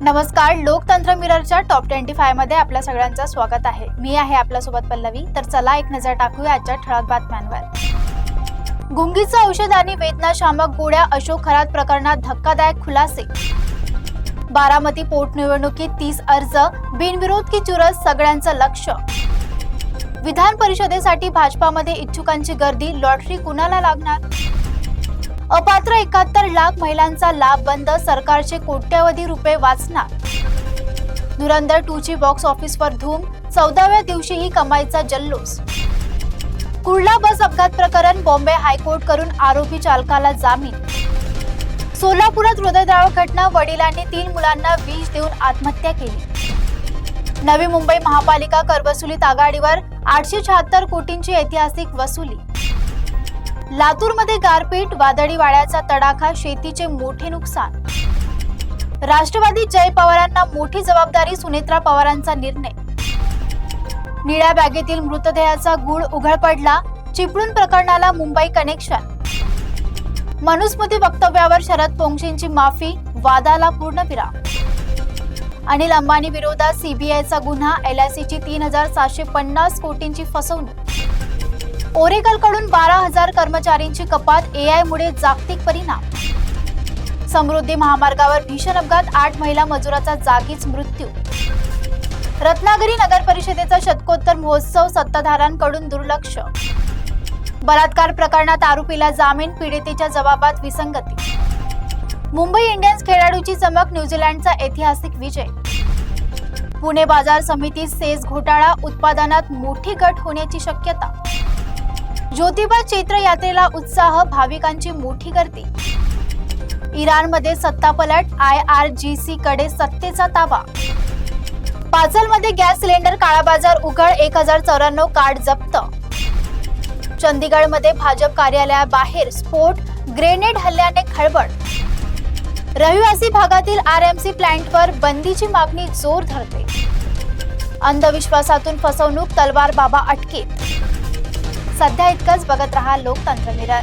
नमस्कार, लोकतंत्र मिररच्या टॉप 25 मध्ये आपल्या सगळ्यांचं स्वागत आहे। मी आहे आपल्यासोबत पल्लवी। तर चला एक नजर टाकूया आजच्या ठळक बातम्यांवर। गुंगीचं औषध आणि वेदनाशामक गोळ्या अशोक खरात प्रकरणात धक्कादायक खुलासे। बारामती पोटनिवडणुकीत 30 अर्ज, बिनविरोध की चुरस, सगळ्यांचं लक्ष। विधान परिषदेसाठी भाजपामध्ये इच्छुकांची गर्दी, लॉटरी कुणाला लागणार? अपात्र 71 लाख महिलांचा लाभ बंद, सरकारचे कोट्यवधी रुपये वाचणार। धुरंधर 2 ची बॉक्स ऑफिसवर धूम, 14व्या दिवशीही कमाईचा जल्लोष। कुर्ला बस अपघात प्रकरण, बॉम्बे हायकोर्ट करून आरोपी चालकाला जामीन। सोलापुरात हृदयद्रावक घटना, वडिलांनी 3 मुलांना विष देऊन आत्महत्या केली। नवी मुंबई महापालिका करवसुलीत आघाडीवर, 876 कोटींची ऐतिहासिक वसुली। लातूरमध्ये गारपीट, वादळी वाऱ्याचा तडाखा, शेतीचे मोठे नुकसान। राष्ट्रवादी जय पवारांना मोठी जबाबदारी, सुनेत्रा पवारांचा निर्णय। निळ्या बॅगेतील मृतदेहाचा गूळ उघड पडला, चिपळूण प्रकरणाला मुंबई कनेक्शन। मनुस्मृती वक्तव्यावर शरद पोंक्षेंची माफी, वादाला पूर्णविराम। अनिल अंबानी विरोधात सीबीआयचा गुन्हा, LICची 3750 कोटींची फसवणूक। ओरेकलकडून 12,000 कर्मचाऱ्यांची कपात, AI मुळे जागतिक परिणाम। समृद्धी महामार्गावर भीषण अपघात, 8 महिला मजुराचा जागीच मृत्यू। रत्नागिरी नगर परिषदेचा शतकोत्तर महोत्सव, सत्ताधाऱ्यांकडून दुर्लक्ष। बलात्कार प्रकरणात आरोपीला जामीन, पीडितेच्या जबाबात विसंगती। मुंबई इंडियन्स खेळाडूची चमक, न्यूझीलंडचा ऐतिहासिक विजय। पुणे बाजार समितीत सेस घोटाळा, उत्पादनात मोठी घट होण्याची शक्यता। ज्योतिबा चैत्र यात्रेला उत्साह, भाविकांची मोठी गर्दी। इराणमध्ये सत्तापलट, IRGC कडे सत्तेचा ताबा। पाचलमध्ये गॅस सिलेंडर काळाबाजार उघड, 1094 कार्ड जप्त। चंदीगडमध्ये भाजप कार्यालयाबाहेर स्फोट, ग्रेनेड हल्ल्याने खळबळ। रहिवासी भागातील RMC प्लांटवर बंदीची मागणी जोर धरते। अंधविश्वासातून फसवणूक, तलवार बाबा अटकेत। सध्या इतकंच, बघत रहा लोकतंत्र मिरर।